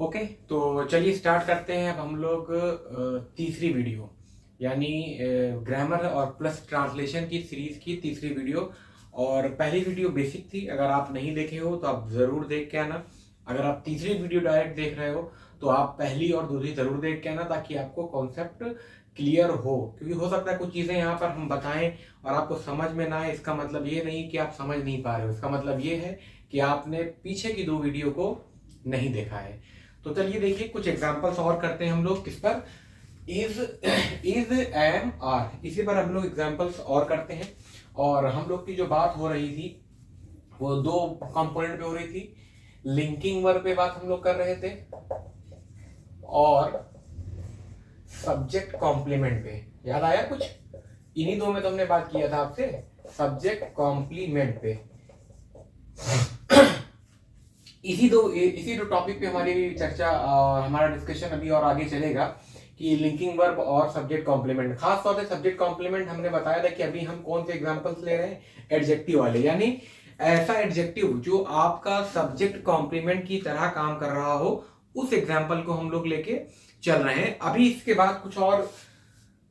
Okay, तो चलिए start करते हैं। अब हम लोग तीसरी वीडियो यानी ग्रामर और प्लस ट्रांसलेशन की सीरीज की तीसरी वीडियो। और पहली वीडियो बेसिक थी, अगर आप नहीं देखे हो तो आप ज़रूर देख के आना। अगर आप तीसरी वीडियो डायरेक्ट देख रहे हो तो आप पहली और दूसरी ज़रूर देख के आना, ताकि आपको कॉन्सेप्ट क्लियर हो। क्योंकि हो सकता है कुछ चीज़ें यहाँ पर हम बताएं और आपको समझ में ना आए। इसका मतलब ये नहीं कि आप समझ नहीं पा रहे हो, इसका मतलब ये है कि आपने पीछे की दो वीडियो को नहीं देखा है। तो चलिए देखिए, कुछ एग्जांपल्स और करते हैं हम लोग किस पर, इज एम आर, इसी पर हम लोग एग्जांपल्स और करते हैं। और हम लोग की जो बात हो रही थी वो दो कंपोनेंट पे हो रही थी। लिंकिंग वर्ब पे बात हम लोग कर रहे थे और सब्जेक्ट कॉम्प्लीमेंट पे। याद आया कुछ? इन्हीं दो में तो हमने बात किया था आपसे, सब्जेक्ट कॉम्प्लीमेंट पे। इसी दो टॉपिक पे हमारी चर्चा, हमारा डिस्कशन अभी और आगे चलेगा कि लिंकिंग वर्ब और सब्जेक्ट कॉम्प्लीमेंट। खास तौर से सब्जेक्ट कॉम्प्लीमेंट हमने बताया था कि अभी हम कौन से एग्जांपल्स ले रहे हैं, एडजेक्टिव वाले, यानी ऐसा एडजेक्टिव जो आपका सब्जेक्ट कॉम्प्लीमेंट की तरह काम कर रहा हो, उस एग्जाम्पल को हम लोग लेके चल रहे हैं। अभी इसके बाद कुछ और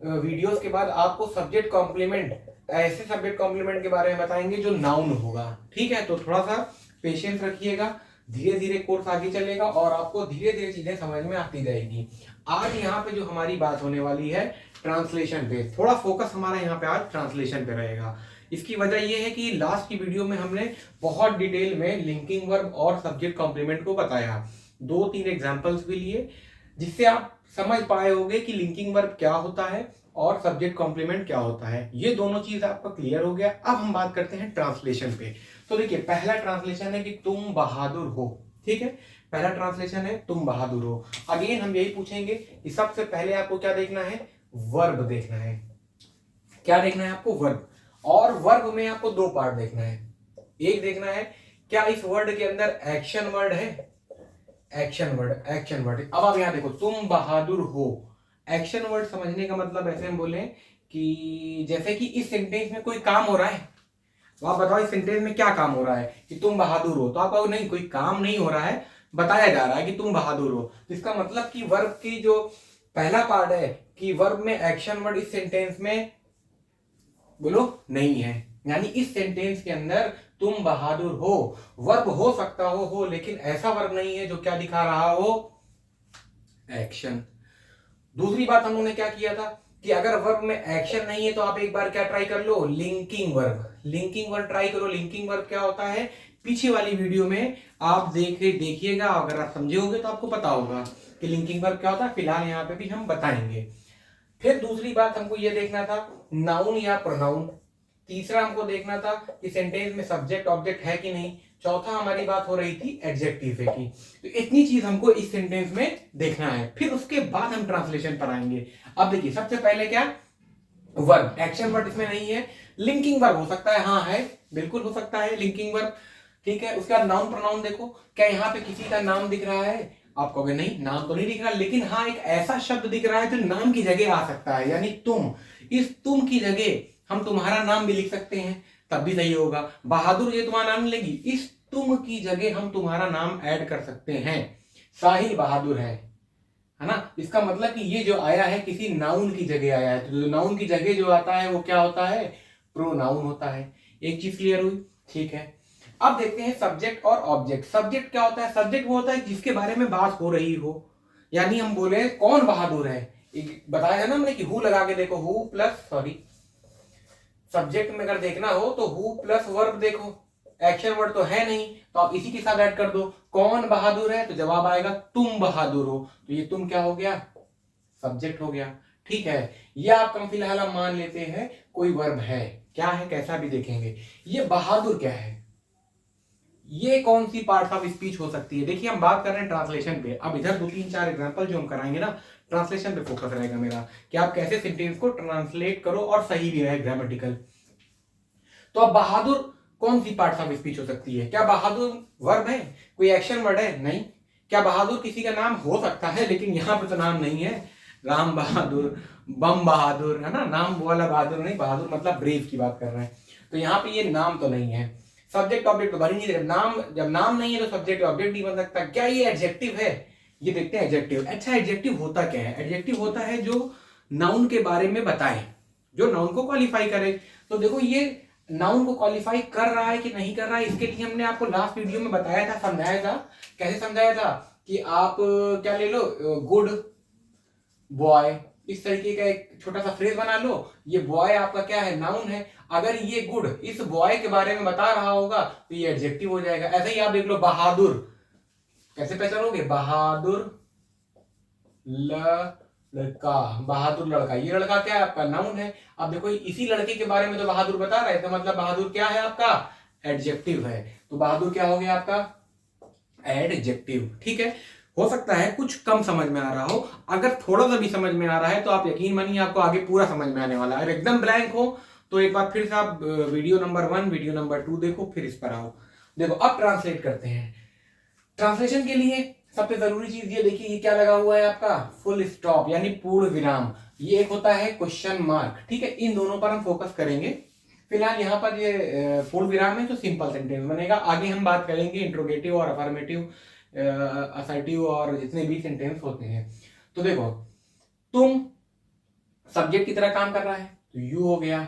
वीडियोस के बाद आपको सब्जेक्ट कॉम्प्लीमेंट, ऐसे सब्जेक्ट कॉम्प्लीमेंट के बारे में बताएंगे जो नाउन होगा। ठीक है, तो थोड़ा सा पेशेंस रखिएगा, धीरे धीरे कोर्स आगे चलेगा और आपको धीरे धीरे चीजें समझ में आती जाएगी। आज यहाँ पे जो हमारी बात होने वाली है ट्रांसलेशन पे, थोड़ा फोकस हमारा यहाँ पे आज ट्रांसलेशन पे रहेगा। इसकी वजह यह है कि लास्ट की वीडियो में हमने बहुत डिटेल में लिंकिंग वर्ब और सब्जेक्ट कॉम्प्लीमेंट को बताया, 2-3 एग्जाम्पल्स भी लिए, जिससे आप समझ पाए होंगे कि लिंकिंग वर्ब क्या होता है और सब्जेक्ट कॉम्प्लीमेंट क्या होता है। ये दोनों चीज आपका क्लियर हो गया। अब हम बात करते हैं ट्रांसलेशन पे। तो देखिए, पहला ट्रांसलेशन है कि तुम बहादुर हो। ठीक है, पहला ट्रांसलेशन है तुम बहादुर हो। अगेन हम यही पूछेंगे कि सबसे पहले आपको क्या देखना है, वर्ब देखना है। क्या देखना है आपको? वर्ब। और वर्ब में आपको दो पार्ट देखना है। एक देखना है क्या इस वर्ड के अंदर एक्शन वर्ड है, एक्शन वर्ड, एक्शन वर्ड। अब आप यहां देखो, तुम बहादुर हो। एक्शन वर्ड समझने का मतलब ऐसे हम बोले कि जैसे कि इस सेंटेंस में कोई काम हो रहा है, तो आप बताओ इस सेंटेंस में क्या काम हो रहा है कि तुम बहादुर हो। तो आप कहो नहीं, कोई काम नहीं हो रहा है, बताया जा रहा है कि तुम बहादुर हो। तो इसका मतलब कि वर्ब की जो पहला पार्ट है कि वर्ब में एक्शन वर्ड इस सेंटेंस में बोलो नहीं है, यानी इस सेंटेंस के अंदर तुम बहादुर हो वर्ब हो सकता हो, लेकिन ऐसा वर्ब नहीं है जो क्या दिखा रहा हो, एक्शन। दूसरी बात हम लोगों ने क्या किया था कि अगर वर्ब में एक्शन नहीं है तो आप एक बार क्या ट्राई कर लो, linking verb. Linking verb try करो। लिंकिंग वर्ब क्या होता है, पीछे वाली वीडियो में आप देखिएगा, अगर आप समझे होंगे तो आपको पता होगा कि लिंकिंग वर्ब क्या होता है। फिलहाल यहाँ पे भी हम बताएंगे। फिर दूसरी बात हमको ये देखना था, नाउन या प्रोनाउन। तीसरा हमको देखना था कि सेंटेंस में सब्जेक्ट ऑब्जेक्ट है कि नहीं। चौथा हमारी बात हो रही थी एडजेक्टिव की। तो इतनी चीज हमको इस सेंटेंस में देखना है, फिर उसके बाद हम ट्रांसलेशन पर आएंगे। अब देखिए, सबसे पहले क्या, वर्ब। एक्शन वर्ड इसमें नहीं है, लिंकिंग वर्ब हो सकता है, हाँ है, बिल्कुल हो सकता है लिंकिंग वर्ब। ठीक है, उसका नाउन प्रोनाउन देखो, क्या यहाँ पे किसी का नाम दिख रहा है? आप कहोगे नहीं, नाम तो नहीं दिख रहा, लेकिन हाँ एक ऐसा शब्द दिख रहा है जो नाम की जगह आ सकता है, यानी तुम। इस तुम की जगह हम तुम्हारा नाम भी लिख सकते हैं, तब भी सही होगा। बहादुर ये तुम्हारा नाम लेगी, इस तुम की जगह हम तुम्हारा नाम ऐड कर सकते हैं, साहिल बहादुर है ना। इसका मतलब कि ये जो आया है किसी नाउन की जगह आया है, तो जो नाउन की जगह जो आता है वो क्या होता है, प्रोनाउन होता है। एक चीज क्लियर हुई? ठीक है, अब देखते हैं सब्जेक्ट और ऑब्जेक्ट। सब्जेक्ट क्या होता है? सब्जेक्ट वो होता है जिसके बारे में बात हो रही हो, यानी हम बोले कौन बहादुर है, बताया ना हमने कि हु लगा के देखो, हु प्लस, सॉरी, सब्जेक्ट में अगर देखना हो तो हु प्लस वर्ब देखो, एक्शन वर्ड तो है नहीं, तो आप इसी के साथ ऐड कर दो, कौन बहादुर है, तो जवाब आएगा तुम बहादुर हो। तो ये तुम क्या हो गया, सब्जेक्ट हो गया। ठीक है, ये आपका फिलहाल हम मान लेते हैं कोई वर्ब है, क्या है कैसा भी देखेंगे। ये बहादुर क्या है, ये कौन सी पार्ट ऑफ स्पीच हो सकती है। देखिए, हम बात कर रहे हैं ट्रांसलेशन पे। अब इधर 2-3-4 एग्जांपल जो हम कराएंगे ना, ट्रांसलेशन पे फोकस रहेगा मेरा, कि आप कैसे सेंटेंस को ट्रांसलेट करो और सही भी रहे ग्रामेटिकल। तो अब बहादुर कौन सी पार्ट ऑफ स्पीच हो सकती है? क्या बहादुर वर्ब है, कोई एक्शन वर्ड है? नहीं। क्या बहादुर किसी का नाम हो सकता है, लेकिन यहां पे तो नाम नहीं है, राम बहादुर, बम बहादुर, है ना, नाम वाला बहादुर नहीं, बहादुर मतलब ब्रेव की बात कर रहे हैं। तो यहाँ पे ये नाम तो नहीं है। सब्जेक्ट ऑब्जेक्ट तो बन ही नहीं रहे, नाम जब नाम नहीं है तो सब्जेक्ट ऑब्जेक्ट नहीं बन सकता। क्या ये एडजेक्टिव है? ये देखते हैं एडजेक्टिव। अच्छा, एडजेक्टिव होता क्या है? एडजेक्टिव होता है जो नाउन के बारे में बताए, जो नाउन को क्वालिफाई करे। तो देखो ये नाउन को क्वालिफाई कर रहा है कि नहीं कर रहा है, इसके लिए हमने आपको लास्ट वीडियो में बताया था, समझाया था। कैसे समझाया था कि आप क्या ले लो, गुड बॉय, इस तरीके का एक छोटा सा फ्रेज बना लो। ये बॉय आपका क्या है, नाउन है। अगर ये गुड इस बॉय के बारे में बता रहा होगा तो ये एडजेक्टिव हो जाएगा। ऐसे ही आप देख लो बहादुर, कैसे पहचानोगे? बहादुर लड़का, बहादुर लड़का, ये लड़का क्या है आपका, नाउन है। अब देखो इसी लड़के के बारे में तो बहादुर बता रहा है, तो मतलब बहादुर क्या है आपका, एडजेक्टिव है। तो बहादुर क्या हो गया आपका, एडजेक्टिव। ठीक है, हो सकता है कुछ कम समझ में आ रहा हो, अगर थोड़ा सा भी समझ में आ रहा है तो आप यकीन मानिए आपको आगे पूरा समझ में आने वाला है। अगर एकदम ब्लैंक हो तो एक बार फिर से आप वीडियो नंबर 1 वीडियो नंबर 2 देखो, फिर इस पर आओ। देखो अब ट्रांसलेट करते हैं। ट्रांसलेशन के लिए सबसे जरूरी चीज ये देखिए, ये क्या लगा हुआ है आपका, फुल स्टॉप यानी पूर्ण विराम। ये एक होता है क्वेश्चन मार्क। ठीक है, इन दोनों पर हम फोकस करेंगे। फिलहाल यहाँ पर ये पूर्ण विराम है, तो सिंपल सेंटेंस बनेगा। आगे हम बात करेंगे इंट्रोगेटिव और अफर्मेटिव, असर्टिव और जितने भी सेंटेंस होते हैं। तो देखो, तुम सब्जेक्ट की तरह काम कर रहा है तो यू हो गया।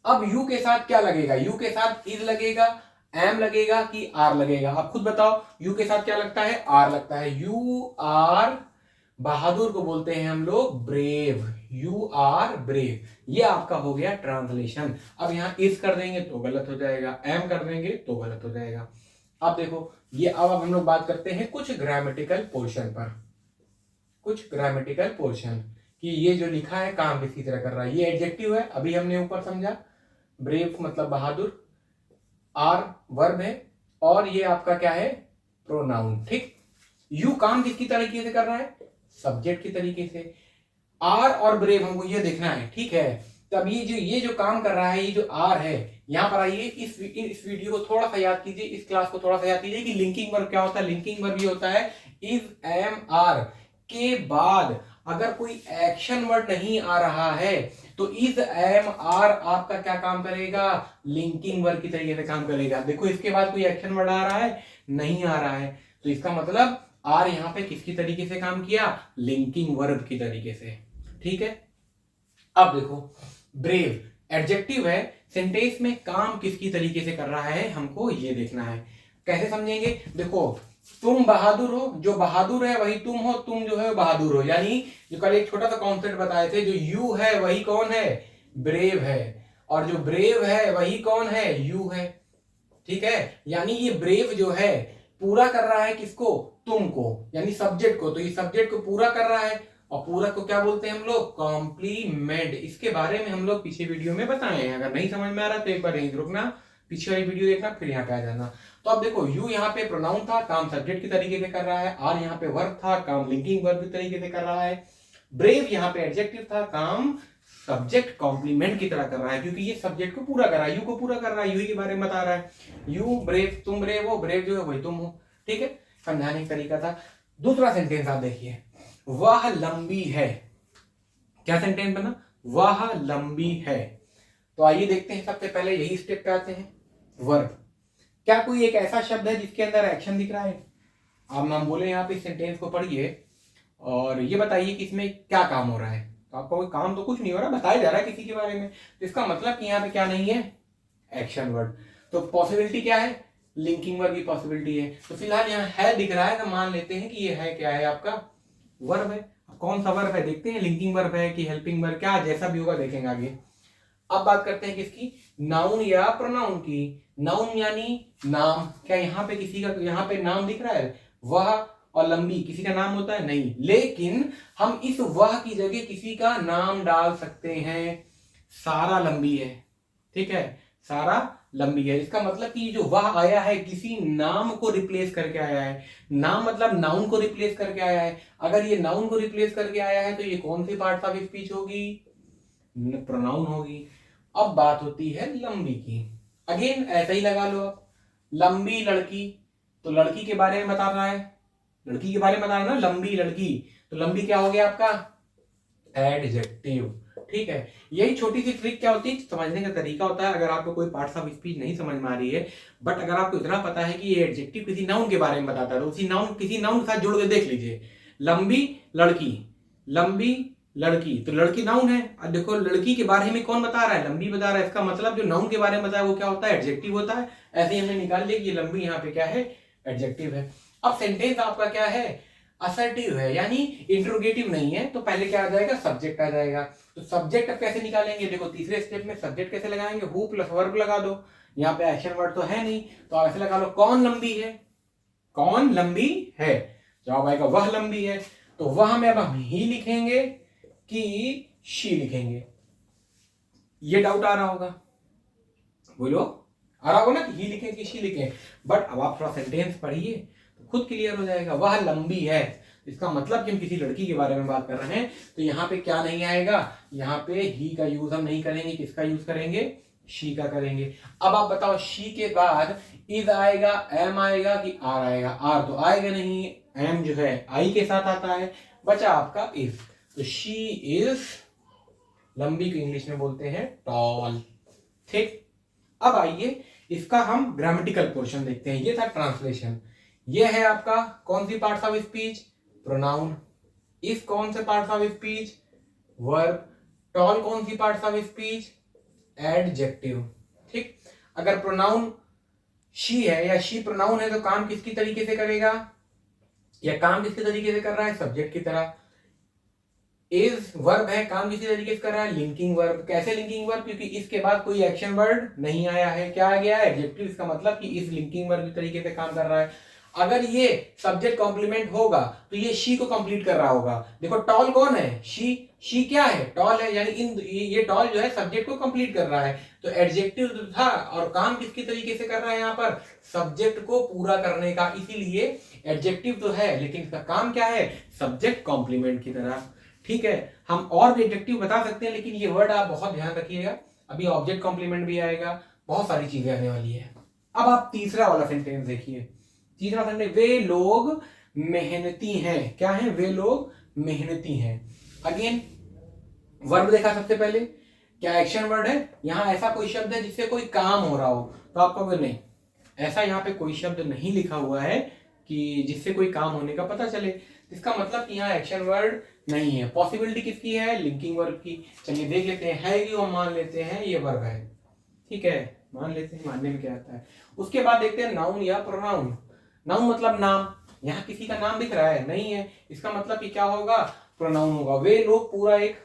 अब यू के साथ क्या लगेगा, यू के साथ इज लगेगा, एम लगेगा कि आर लगेगा? आप खुद बताओ, यू के साथ क्या लगता है, आर लगता है। यू आर, बहादुर को बोलते हैं हम लोग ब्रेव, यू आर ब्रेव। ये आपका हो गया ट्रांसलेशन। अब यहां इज कर देंगे तो गलत हो जाएगा, एम कर देंगे तो गलत हो जाएगा। अब देखो ये, अब हम लोग बात करते हैं कुछ ग्रामेटिकल पोर्शन पर, कुछ ग्रामेटिकल पोर्शन कि ये जो लिखा है काम किसी तरह कर रहा है। ये एडजेक्टिव है, अभी हमने ऊपर समझा। ब्रेव मतलब बहादुर, आर वर्ब है, और ये आपका क्या है, प्रोनाउन। ठीक, यू काम किसकी तरीके से कर रहा है, सब्जेक्ट की तरीके से। आर और ब्रेव हमको ये देखना है। ठीक है, तब ये जो काम कर रहा है, ये जो आर है, यहां पर आइए, इस वीडियो को थोड़ा सा याद कीजिए, इस क्लास को थोड़ा सा याद कीजिए कि लिंकिंग वर्ब क्या होता है। लिंकिंग वर्ब ये होता है इज एम आर के बाद अगर कोई एक्शन वर्ड नहीं आ रहा है तो इज एम आर आपका क्या काम करेगा, लिंकिंग वर्ब की तरीके से काम करेगा। देखो इसके बाद कोई एक्शन वर्ड आ रहा है, नहीं आ रहा है, तो इसका मतलब आर यहां पे किसकी तरीके से काम किया, लिंकिंग वर्ब की तरीके से। ठीक है, अब देखो ब्रेव एडजेक्टिव है, सेंटेंस में काम किसकी तरीके से कर रहा है हमको ये देखना है। कैसे समझेंगे, देखो तुम बहादुर हो, जो बहादुर है वही तुम हो, तुम जो है बहादुर हो। यानी जो कल एक छोटा सा कॉन्सेप्ट बताए थे, जो यू है वही कौन है, ब्रेव है, और जो ब्रेव है वही कौन है, यू है। ठीक है, यानी ये ब्रेव जो है पूरा कर रहा है किसको, तुमको, यानी सब्जेक्ट को। तो ये सब्जेक्ट को पूरा कर रहा है, और पूरा को क्या बोलते हैं हम लोग, कॉम्प्लीमेंट। इसके बारे में हम लोग पीछे वीडियो में बताए हैं। अगर नहीं समझ में आ रहा तो एक बार यहीं रुकना, पीछे वाली वीडियो देखना, फिर यहाँ पे आ जाना। तो अब देखो यू यहाँ पे प्रोनाउन था, काम सब्जेक्ट की तरीके से कर रहा है। आर यहाँ पे वर्ब था, काम लिंकिंग वर्ब की तरीके से कर रहा है। ब्रेव यहाँ पे एडजेक्टिव था, काम सब्जेक्ट कॉम्प्लीमेंट की तरह कर रहा है, क्योंकि ये सब्जेक्ट को पूरा कर रहा है, यू को पूरा कर रहा है, यू ही के बारे में बता रहा है। यू ब्रेव, तुम ब्रेव हो, ब्रेव जो है वही तुम हो। ठीक है, समझाने का तरीका था। दूसरा सेंटेंस आप देखिए, वह लंबी है। क्या सेंटेंस बना, वह लंबी है। तो आइए देखते हैं, सबसे पहले यही स्टेप पे आते हैं, वर्ब। क्या कोई एक ऐसा शब्द है जिसके अंदर एक्शन दिख रहा है? आप हम बोले यहाँ पे सेंटेंस को पढ़िए और ये बताइए कि इसमें क्या काम हो रहा है। तो आपका कोई काम तो कुछ नहीं हो रहा, बताया जा रहा है किसी के बारे में, तो इसका मतलब कि यहाँ पे क्या नहीं है, एक्शन वर्ड। तो पॉसिबिलिटी क्या है, लिंकिंग वर्ब की पॉसिबिलिटी है। तो फिलहाल यहाँ है दिख रहा है, तो मान लेते हैं कि ये है क्या है आपका, वर्ब है। कौन सा वर्ब है देखते हैं, लिंकिंग वर्ब है कि हेल्पिंग वर्ब, क्या जैसा भी होगा देखेंगे आगे। अब बात करते हैं किसकी, नाउन या प्रोनाउन की। नाउन यानी नाम। क्या यहाँ पे किसी का, यहाँ पे नाम दिख रहा है, वह और लंबी, किसी का नाम होता है नहीं, लेकिन हम इस वह की जगह किसी का नाम डाल सकते हैं। सारा लंबी है, ठीक है, सारा लंबी है। इसका मतलब कि जो वह आया है किसी नाम को रिप्लेस करके आया है। नाम मतलब नाउन को रिप्लेस करके आया है। अगर ये नाउन को रिप्लेस करके आया है तो ये कौन सी पार्ट ऑफ स्पीच होगी, प्रोनाउन होगी। अब बात होती है लंबी की। अगेन ऐसा ही लगा लो आप, लंबी लड़की, तो लड़की के बारे में बता रहा है, लड़की के बारे में बता रहा है ना, लंबी लड़की, तो लंबी क्या हो गया आपका, एडजेक्टिव। ठीक है, यही छोटी सी ट्रिक क्या होती है, समझने का तरीका होता है। अगर आपको कोई पार्ट्स ऑफ स्पीच नहीं समझ में आ रही है, बट अगर आपको इतना पता है कि ये एडजेक्टिव किसी नाउन के बारे में बताता है, तो उसी नाउन किसी नाउन के साथ जोड़ के देख लीजिए। लंबी लड़की, लंबी लड़की, तो लड़की नाउन है। अब देखो लड़की के बारे में कौन बता रहा है, लंबी बता रहा है, इसका मतलब जो नाउन के बारे में बताया वो क्या होता है, एडजेक्टिव होता है। ऐसे ही हमने निकाल लिया कि लंबी यहाँ पे क्या है, एडजेक्टिव है। अब सेंटेंस आपका क्या है, असर्टिव है, यानी इंट्रोगेटिव नहीं है, तो पहले क्या आ जाएगा, सब्जेक्ट आ जाएगा। तो सब्जेक्ट अब कैसे निकालेंगे, देखो तीसरे स्टेप में सब्जेक्ट कैसे लगाएंगे, हु प्लस वर्ब लगा दो। यहाँ पे एक्शन वर्ड तो है नहीं, तो आप ऐसे लगा लो, कौन लंबी है, कौन लंबी है, जवाब आएगा वह लंबी है। तो वह में अब हम ही लिखेंगे कि शी लिखेंगे। ये डाउट आ रहा होगा, बोलो आ रहा होगा ना, कि ही लिखें कि शी लिखें। बट अब आप थोड़ा सेंटेंस पढ़िए तो खुद क्लियर हो जाएगा। वह लंबी है, इसका मतलब कि हम किसी लड़की के बारे में बात कर रहे हैं, तो यहाँ पे क्या नहीं आएगा, यहाँ पे ही का यूज हम नहीं करेंगे, किसका यूज करेंगे, शी का करेंगे। अब आप बताओ, शी के बाद इज आएगा, एम आएगा कि आर आएगा, आर तो आएगा नहीं, एम जो है आई के साथ आता है, बचा आपका इज। तो शी इज लंबी को इंग्लिश में बोलते हैं टॉल। ठीक, अब आइए इसका हम ग्रामेटिकल पोर्शन देखते हैं। ये था ट्रांसलेशन। ये है आपका कौन सी पार्ट्स ऑफ स्पीच, प्रोनाउन। इस कौन से parts of speech, verb. Tall कौन सी पार्ट्स ऑफ स्पीच, एडजेक्टिव। ठीक, अगर प्रोनाउन शी है या शी प्रोनाउन है तो काम किसकी तरीके से करेगा, या काम किसके तरीके से कर रहा है, सब्जेक्ट की तरह। इज वर्ब है, काम किसी तरीके से कर रहा है, लिंकिंग वर्ब। कैसे लिंकिंग वर्ब, क्योंकि इसके बाद कोई एक्शन वर्ड नहीं आया है, क्या आ गया है, एडजेक्टिव। इसका मतलब कि इस लिंकिंग वर्ब के तरीके से काम कर रहा है। अगर ये सब्जेक्ट कॉम्प्लीमेंट होगा तो ये शी को कंप्लीट कर रहा होगा। देखो टॉल कौन है, शी क्या है, टॉल है, यानी ये टॉल जो है सब्जेक्ट को कंप्लीट कर रहा है। तो एडजेक्टिव तो था, और काम किसके तरीके से कर रहा है, यहाँ पर सब्जेक्ट को पूरा करने का, इसीलिए एडजेक्टिव तो है, लेकिन इसका काम क्या है, सब्जेक्ट कॉम्प्लीमेंट की तरह। ठीक है, हम और भी एडजेक्टिव बता सकते हैं, लेकिन ये वर्ड आप बहुत ध्यान रखिएगा, अभी ऑब्जेक्ट कॉम्प्लीमेंट भी आएगा, बहुत सारी चीजें आने वाली है। अब आप तीसरा वाला सेंटेंस देखिए। तीसरा सेंटेंस, वे लोग मेहनती हैं। क्या है, वे लोग मेहनती हैं। अगेन वर्ब देखा सबसे पहले, क्या एक्शन वर्ड है, यहां ऐसा कोई शब्द है जिससे कोई काम हो रहा हो, तो आप कहोगे नहीं, ऐसा यहाँ पे कोई शब्द नहीं लिखा हुआ है कि जिससे कोई काम होने का पता चले। इसका मतलब कि यहाँ एक्शन वर्ड नहीं है। पॉसिबिलिटी किसकी है, लिंकिंग वर्ब की। चलिए देख लेते हैं, है कि वो मान लेते हैं ये वर्ब है, ठीक है, मान लेते हैं, मानने में क्या आता है। उसके बाद देखते हैं नाउन या प्रोनाउन। नाउन मतलब नाम, यहाँ किसी का नाम दिख रहा है, नहीं है, इसका मतलब कि क्या होगा, प्रोनाउन होगा। वे लोग पूरा एक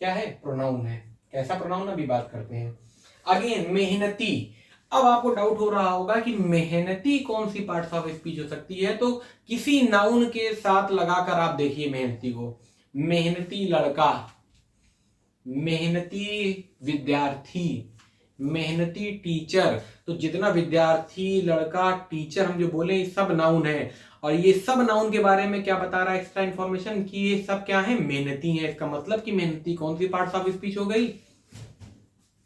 क्या है, प्रोनाउन है। कैसा प्रोनाउन, अभी बात करते हैं। अगेन मेहनती। अब आपको डाउट हो रहा होगा कि मेहनती कौन सी पार्ट्स ऑफ स्पीच हो सकती है, तो किसी नाउन के साथ लगाकर आप देखिए मेहनती को। मेहनती लड़का, मेहनती विद्यार्थी, मेहनती टीचर। तो जितना विद्यार्थी, लड़का, टीचर हम जो बोले ये सब नाउन है, और ये सब नाउन के बारे में क्या बता रहा है एक्स्ट्रा इंफॉर्मेशन, कि ये सब क्या है, मेहनती है। इसका मतलब कि मेहनती कौन सी पार्ट्स ऑफ स्पीच हो गई,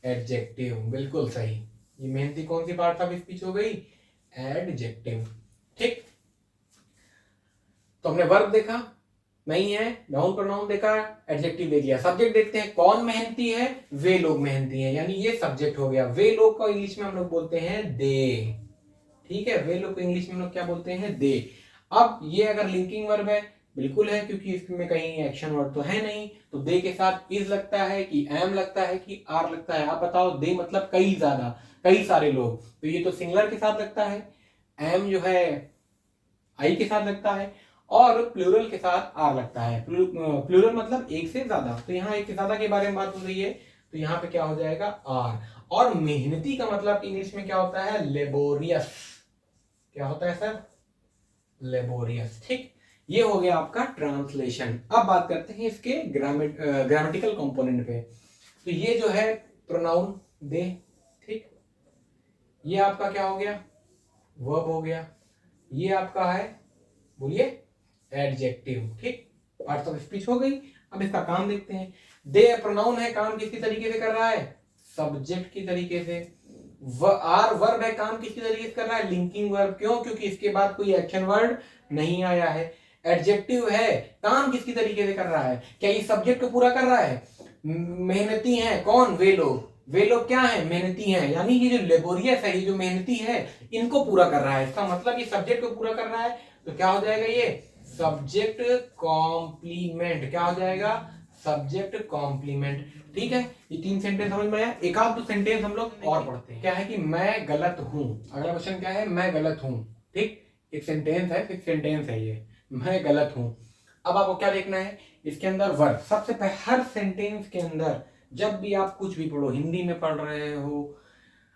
एडजेक्टिव। बिल्कुल सही, ये मेहनती कौन सी पार्ट ऑफ स्पीच हो गई, एडजेक्टिव। ठीक, तो हमने वर्ब देखा, नहीं है, नाउन प्रोनाउन देखा, एडजेक्टिव देख लिया। सब्जेक्ट देखते हैं, कौन मेहनती है, वे लोग मेहनती हैं, यानी ये सब्जेक्ट हो गया। वे लोग को इंग्लिश में हम लोग बोलते हैं दे। ठीक है, वे लोग को इंग्लिश में हम लोग क्या बोलते हैं, दे। अब ये अगर लिंकिंग वर्ब है, बिल्कुल है, क्योंकि इसमें कहीं एक्शन वर्ड तो है नहीं, तो दे के साथ इज लगता है कि एम लगता है कि आर लगता है, आप बताओ। दे मतलब कई ज्यादा, कई सारे लोग, तो ये तो सिंगुलर के साथ लगता है। एम जो है आई के साथ लगता है, और प्लूरल के साथ आर लगता है। प्लूरल मतलब एक से ज्यादा, तो यहाँ एक से ज्यादा के बारे में बात हो रही है, तो यहाँ पे क्या हो जाएगा, आर। और मेहनती का मतलब इंग्लिश में क्या होता है, लेबोरियस। क्या होता है सर, लेबोरियस। ठीक, ये हो गया आपका ट्रांसलेशन। अब बात करते हैं इसके ग्रामेटिकल कंपोनेंट पे। तो ये जो है प्रोनाउन दे, ठीक, ये आपका क्या हो गया, वर्ब हो गया। ये आपका है, बोलिए, एडजेक्टिव। ठीक, पार्ट्स ऑफ स्पीच हो गई। अब इसका काम देखते हैं। दे प्रोनाउन है, काम किसकी तरीके से कर रहा है, सब्जेक्ट की तरीके से। आर वर्ब है, काम किसकी तरीके से कर रहा है, लिंकिंग वर्ब। क्यों, क्योंकि इसके बाद कोई एक्शन वर्ड नहीं आया है। एडजेक्टिव है, काम किसकी तरीके से कर रहा है, क्या ये सब्जेक्ट को पूरा कर रहा है, मेहनती है, कौन, वे लोग। वे लोग क्या है, मेहनती हैं, यानी ये जो लेबोरियस है, ये जो मेहनती है, इनको पूरा कर रहा है। इसका मतलब ये सब्जेक्ट को पूरा कर रहा है, तो क्या हो जाएगा, ये सब्जेक्ट कॉम्प्लीमेंट, क्या हो जाएगा, सब्जेक्ट कॉम्प्लीमेंट। ठीक है, ये 3 सेंटेंस समझ में आया। एक आध 2 सेंटेंस हम लोग और पढ़ते हैं। क्या है कि मैं गलत हूं, अगला क्वेश्चन क्या है, मैं गलत हूं। ठीक, एक सेंटेंस है, एक सेंटेंस है ये, मैं गलत हूं। अब आपको क्या देखना है, इसके अंदर वर्ब। सबसे पहले हर सेंटेंस के अंदर जब भी आप कुछ भी पढ़ो, हिंदी में पढ़ रहे हो,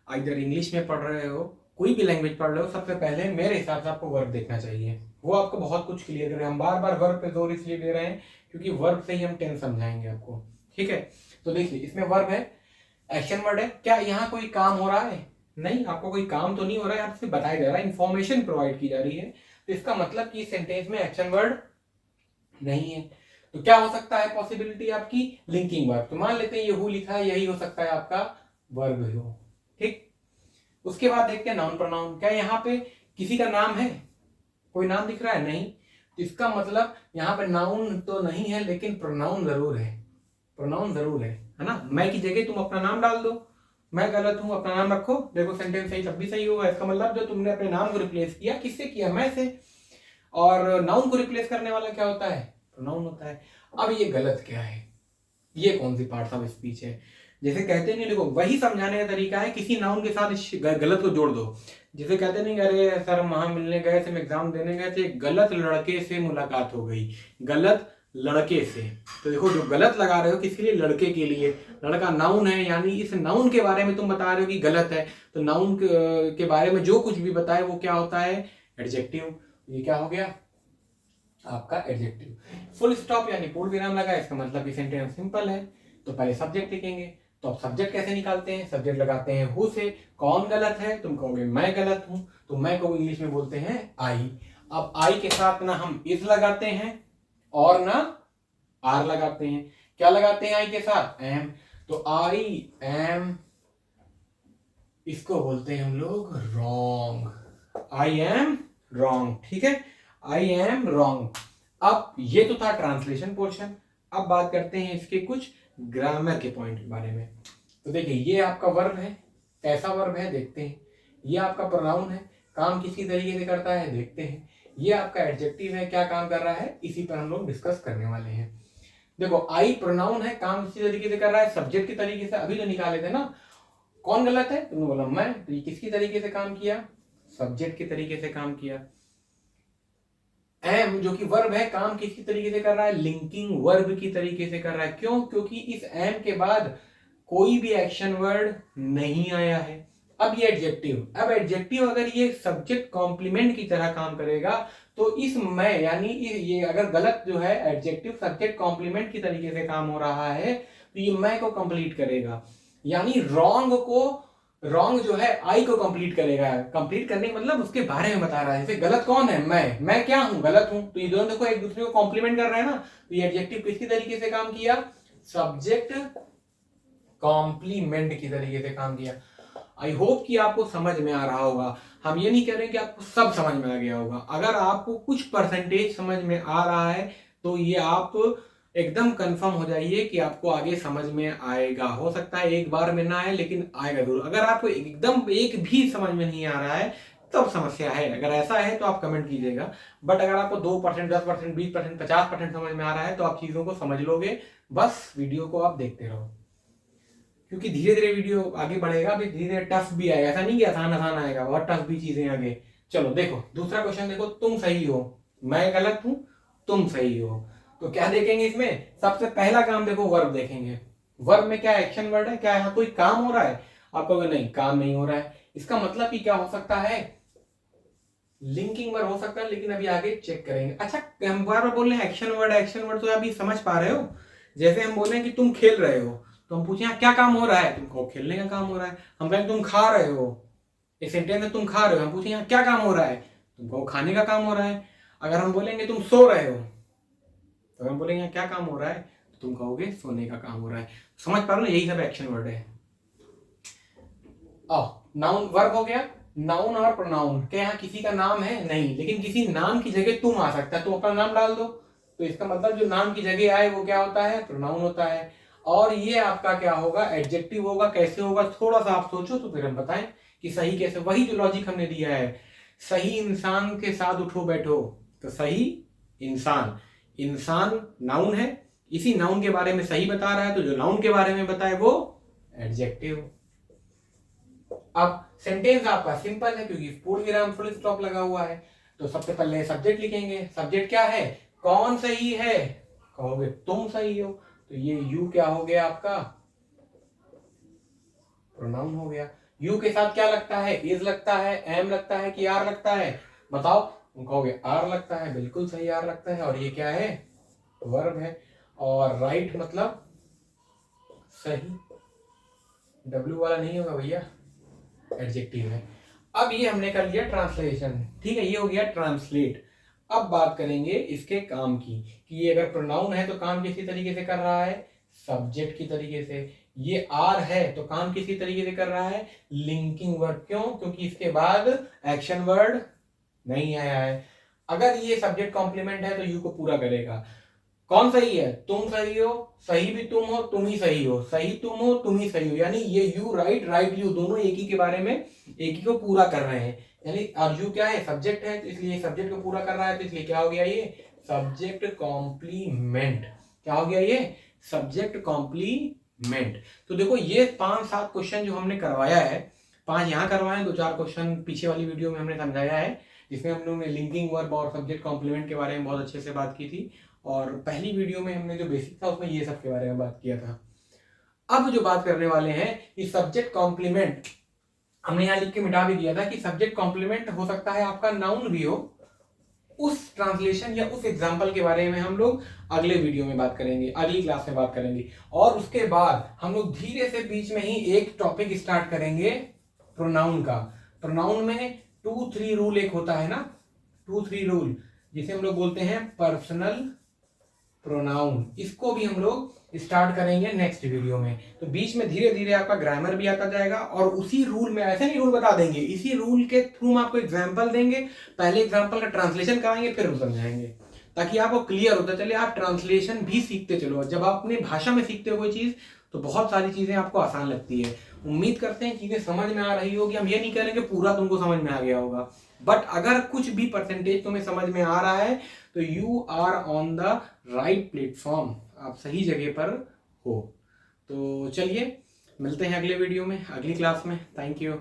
इधर इंग्लिश में पढ़ रहे हो, कोई भी लैंग्वेज पढ़ रहे हो, सबसे पहले मेरे हिसाब से आपको वर्ब देखना चाहिए। वो आपको बहुत कुछ क्लियर करें। हम बार बार वर्ब पे जोर इसलिए दे रहे हैं क्योंकि वर्ब से ही हम टेंस समझाएंगे आपको। ठीक है, तो देखिए इसमें वर्ब है, एक्शन वर्ड है। क्या यहाँ कोई काम हो रहा है? नहीं, आपको कोई काम तो नहीं हो रहा है, यहाँ सिर्फ बताया जा रहा है, इन्फॉर्मेशन प्रोवाइड की जा रही है। तो इसका मतलब कि सेंटेंस में एक्शन वर्ड नहीं है। तो क्या हो सकता है पॉसिबिलिटी आपकी, लिंकिंग वर्ब। तो मान लेते हैं ये हु लिखा है, यही हो सकता है आपका वर्ब हो। ठीक, उसके बाद देखते हैं नाउन प्रोनाउन। क्या यहाँ पे किसी का नाम है, कोई नाम दिख रहा है? नहीं, तो इसका मतलब यहाँ पे नाउन तो नहीं है लेकिन प्रोनाउन जरूर है, प्रोनाउन जरूर है ना। मैं की जगह तुम अपना नाम डाल दो, मैं गलत हूं अपना नाम रखो, देखो सेंटेंस सही तब भी सही होगा। इसका मतलब जो तुमने अपने नाम को रिप्लेस किया, किससे किया, मैं से। और नाउन को रिप्लेस करने वाला क्या होता है, प्रोनाउन होता है। अब ये गलत क्या है, ये कौन सी पार्ट ऑफ स्पीच है? जैसे कहते नहीं, देखो वही समझाने का तरीका है, किसी नाउन के साथ इस गलत को जोड़ दो। जैसे कहते नहीं, अरे सर वहां मिलने गए थे, एग्जाम देने गए थे, गलत लड़के से मुलाकात हो गई, गलत लड़के से। तो देखो जो गलत लगा रहे हो किसके लिए, लड़के के लिए। लड़का नाउन है, यानी इस नाउन के बारे में तुम बता रहे हो कि गलत है, तो नाउन के बारे में जो कुछ भी बताए वो क्या होता है, एडजेक्टिव। ये क्या हो गया आपका एडजेक्टिव। फुल स्टॉप यानी पूर्ण विराम लगा, इसका मतलब कि सेंटेंस सिंपल है। तो पहले सब्जेक्ट लिखेंगे, तो अब सब्जेक्ट कैसे निकालते हैं, सब्जेक्ट लगाते हैं हु से। कौन गलत है, तुम कहोगे मैं गलत हूं, तो मैं को इंग्लिश में बोलते हैं आई। अब आई के साथ ना हम इज लगाते हैं और ना आर लगाते हैं। क्या लगाते हैं आई के साथ, एम। तो आई एम, इसको बोलते हैं हम लोग रॉन्ग, आई एम रॉन्ग। ठीक है, आई एम रॉन्ग। अब ये तो था ट्रांसलेशन पोर्शन। अब बात करते हैं इसके कुछ ग्रामर के पॉइंट के बारे में। तो देखिए ये आपका वर्ब है, कैसा वर्ब है देखते हैं। ये आपका प्रोनाउन है, काम किसी तरीके से करता है देखते हैं। ये आपका एडजेक्टिव है, क्या काम कर रहा है, इसी पर हम लोग डिस्कस करने वाले हैं। देखो आई प्रोनाउन है, काम किसी तरीके से कर रहा है, सब्जेक्ट की तरीके से अभी तो निकाले थे ना। कौन गलत है, तुमने बोला मैं, तो ये किसकी तरीके से काम किया, सब्जेक्ट की तरीके से काम किया। एम जो कि वर्ब है, काम किसकी तरीके से कर रहा है, लिंकिंग वर्ब की तरीके से कर रहा है। क्यों, क्योंकि इस एम के बाद कोई भी एक्शन वर्ड नहीं आया है। अब ये एडजेक्टिव, अब एडजेक्टिव अगर ये सब्जेक्ट कॉम्प्लीमेंट की तरह काम करेगा तो इस मैं यानी ये अगर गलत जो है एडजेक्टिव सब्जेक्ट कॉम्प्लीमेंट की तरीके से काम हो रहा है तो ये मैं को कंप्लीट करेगा, यानी रॉन्ग जो है आई को कंप्लीट करेगा। कंप्लीट करने का मतलब उसके बारे में बता रहा है। जैसे गलत कौन है, मैं क्या हूं, गलत हूं। तो ये दोनों देखो एक दूसरे को कॉम्प्लीमेंट कर रहे हैं ना। तो ये एडजेक्टिव किसकी तरीके से काम किया, सब्जेक्ट कॉम्प्लीमेंट की तरीके से काम किया। आई होप कि आपको समझ में आ रहा होगा। हम ये नहीं कह रहे कि आपको सब समझ में आ गया होगा। अगर आपको कुछ परसेंटेज समझ में आ रहा है तो ये आप एकदम कंफर्म हो जाइए कि आपको आगे समझ में आएगा। हो सकता है एक बार में ना आए लेकिन आएगा जरूर। अगर आपको एकदम एक भी समझ में नहीं आ रहा है तब समस्या है। अगर ऐसा है तो आप कमेंट कीजिएगा। बट अगर आपको 2%, 10%, 20%, 50% समझ में आ रहा है तो आप चीजों को समझ लोगे। बस वीडियो को आप देखते रहो, क्योंकि धीरे धीरे वीडियो आगे बढ़ेगा। अभी धीरे धीरे टफ भी आएगा, ऐसा नहीं कि आसान आसान आएगा, बहुत टफ भी चीजें आगे। चलो देखो दूसरा क्वेश्चन देखो, तुम सही हो मैं गलत हूं, तुम सही हो। तो क्या देखेंगे इसमें, सबसे पहला काम देखो वर्ब देखेंगे। वर्ब में क्या एक्शन वर्ड है, क्या यहाँ कोई काम हो रहा है, आप कहोगे नहीं काम नहीं हो रहा है। इसका मतलब कि क्या हो सकता है, लिंकिंग वर्ड हो सकता है, लेकिन अभी आगे चेक करेंगे। अच्छा हम बार बार बोल रहे हैं एक्शन वर्ड, एक्शन वर्ड तो अभी समझ पा रहे हो। जैसे हम बोले कि तुम खेल रहे हो तो हम पूछे क्या काम हो रहा है, तुमको खेलने का काम हो रहा है। हम कहें तुम खा रहे हो, एक सेंटेंस में तुम खा रहे हो, हम पूछे क्या काम हो रहा है, तुमको खाने का काम हो रहा है। अगर हम बोलेंगे तुम सो रहे हो तो हम बोलेंगे क्या काम हो रहा है, तो तुम कहोगे सोने का काम हो रहा है। समझ पा रहे हो ना, यही सब एक्शन वर्ड है। नाउन वर्ब हो गया। नाउन और प्रोनाउन, क्या यहाँ किसी का नाम है नहीं, लेकिन किसी नाम की जगह तुम आ सकता है, तुम अपना नाम डाल दो। तो इसका मतलब जो नाम की जगह आए वो क्या होता है, प्रोनाउन होता है। और ये आपका क्या होगा, एडजेक्टिव होगा। कैसे होगा थोड़ा सा आप सोचो तो फिर हम बताएं कि सही कैसे। वही जो लॉजिक हमने दिया है, सही इंसान के साथ उठो बैठो, तो सही इंसान, इंसान नाउन है, इसी नाउन के बारे में सही बता रहा है, तो जो नाउन के बारे में बताए वो एडजेक्टिव। अब सेंटेंस आपका सिंपल है क्योंकि पूर्ण विराम फुल स्टॉप लगा हुआ है। तो सबसे पहले सब्जेक्ट लिखेंगे। सब्जेक्ट क्या है? कौन सही है? कहोगे तुम सही हो, तो ये यू क्या हो गया आपका? प्रोनाउन हो गया। यू के साथ क्या लगता है? इज लगता है, एम लगता है कि आर लगता है? बताओ। कहोगे आर लगता है, बिल्कुल सही आर लगता है। और ये क्या है? वर्ब है। और राइट मतलब सही, डब्ल्यू वाला नहीं होगा भैया, एडजेक्टिव है। अब ये हमने कर लिया ट्रांसलेशन, ठीक है, ये हो गया ट्रांसलेट। अब बात करेंगे इसके काम की, कि ये अगर प्रोनाउन है तो काम किसी तरीके से कर रहा है? सब्जेक्ट की तरीके से। ये आर है तो काम किसी तरीके से कर रहा है? Linking verb. क्यों? क्योंकि इसके बाद एक्शन वर्ड नहीं आया है। अगर ये सब्जेक्ट कॉम्प्लीमेंट है तो यू को पूरा करेगा। कौन सही है? तुम सही हो, सही भी तुम हो, तुम ही सही हो, सही तुम हो, तुम ही सही हो, यानी ये यू राइट, राइट यू, दोनों एक ही के बारे में, एक ही को पूरा कर रहे हैं। यानी और यू क्या है? सब्जेक्ट है, तो इसलिए सब्जेक्ट को पूरा कर रहा है, तो इसलिए क्या हो गया? ये सब्जेक्ट कॉम्प्लीमेंट। क्या हो गया? ये सब्जेक्ट कॉम्प्लीमेंट। तो देखो ये 5-7 क्वेश्चन जो हमने करवाया है, 5 यहाँ करवाए हैं, 2-4 क्वेश्चन पीछे वाली वीडियो में हमने समझाया है, जिसमें हम लोगों ने लिंकिंग वर्ब और सब्जेक्ट कॉम्प्लीमेंट के बारे में बहुत अच्छे से बात की थी। और पहली वीडियो में हमने जो बेसिक था उसमें ये सब के बारे में बात किया था। अब जो बात करने वाले हैं कि सब्जेक्ट कॉम्प्लीमेंट, हमने यहां लिख के मिटा भी दिया था कि सब्जेक्ट कॉम्प्लीमेंट हो सकता है आपका नाउन भी हो। उस ट्रांसलेशन या उस एग्जाम्पल के बारे में हम लोग अगले वीडियो में बात करेंगे, अगली क्लास में बात करेंगे। और उसके बाद हम लोग धीरे से बीच में ही एक टॉपिक स्टार्ट करेंगे प्रोनाउन का। प्रोनाउन में 2-3 रूल एक होता है ना, 2-3 रूल, जिसे हम लोग बोलते हैं पर्सनल प्रोनाउन। इसको भी हम लोग स्टार्ट करेंगे नेक्स्ट वीडियो में। तो बीच में धीरे धीरे आपका ग्रामर भी आता जाएगा, और उसी रूल में, ऐसे नहीं रूल बता देंगे, इसी रूल के थ्रू हम आपको एग्जाम्पल देंगे। पहले एग्जाम्पल का ट्रांसलेशन कराएंगे, फिर रूल समझाएंगे, ताकि आपको क्लियर होता चले, आप ट्रांसलेशन भी सीखते चलो। जब आप अपनी भाषा में सीखते हो कोई चीज तो बहुत सारी चीजें आपको आसान लगती है। उम्मीद करते हैं चीजें समझ में आ रही होगी। हम ये नहीं करेंगे पूरा तुमको समझ में आ गया होगा, बट अगर कुछ भी परसेंटेज तुम्हें समझ में आ रहा है तो you are on the right platform, आप सही जगह पर हो। तो चलिए मिलते हैं अगले वीडियो में, अगली क्लास में। Thank you.